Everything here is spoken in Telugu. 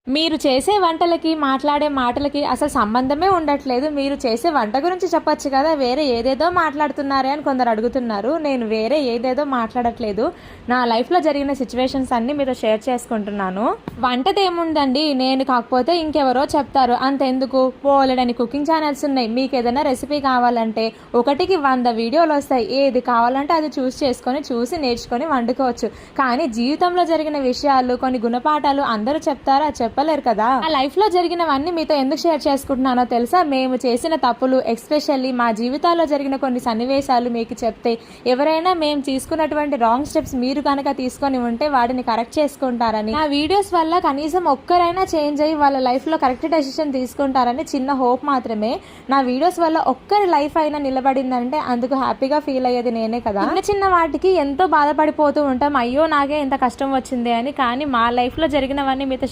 మీరు చేసే వంటలకి, మాట్లాడే మాటలకి అసలు సంబంధమే ఉండట్లేదు. మీరు చేసే వంట గురించి చెప్పొచ్చు కదా! వేరే ఏదేదో మాట్లాడుతున్నారే అని కొందరు అడుగుతున్నారు. నేను వేరే ఏదేదో మాట్లాడట్లేదు. నా లైఫ్‌లో జరిగిన సిట్యుయేషన్స్ అన్నీ మీతో షేర్ చేసుకుంటున్నాను. వంటదేముందండి, నేను కాకపోతే ఇంకెవరో చెప్తారు. అంతెందుకు, బోలెడన్ని కుకింగ్ ఛానల్స్ ఉన్నాయి. మీకేదైనా రెసిపీ కావాలంటే ఒకటికి 100 వీడియోలొస్తాయి. ఏది కావాలంటే అది చూసి నేర్చుకొని వండుకోవచ్చు. కానీ జీవితంలో జరిగిన విషయాలు, కొన్ని గుణపాఠాలు అందరూ చెప్తారా? చెప్పలేరు కదా. ఆ లైఫ్ లో జరిగినవన్నీ మీతో ఎందుకు షేర్ చేసుకుంటున్నానో తెలుసా? మేము చేసిన తప్పులు, ఎస్పెషల్లీ మా జీవితాల్లో జరిగిన కొన్ని సన్నివేశాలు మీకు చెప్తే ఎవరైనా మేము తీసుకున్నటువంటి రాంగ్ స్టెప్స్ మీరు కనుక తీసుకొని ఉంటే వాటిని కరెక్ట్ చేసుకుంటారని, నా వీడియోస్ వల్ల కనీసం ఒక్కరైనా చేంజ్ అయ్యి వాళ్ళ లైఫ్ లో కరెక్ట్ డెసిషన్ తీసుకుంటారని చిన్న హోప్ మాత్రమే. నా వీడియోస్ వల్ల ఒక్కరి లైఫ్ అయినా నిలబడిందంటే అందుకు హ్యాపీగా ఫీల్ అయ్యేది నేనే కదా. చిన్న వాటికి ఎంతో బాధపడిపోతూ ఉంటాం, అయ్యో నాకే ఇంత కష్టం వచ్చింది అని. కానీ మా లైఫ్ లో జరిగినవన్నీ మీతో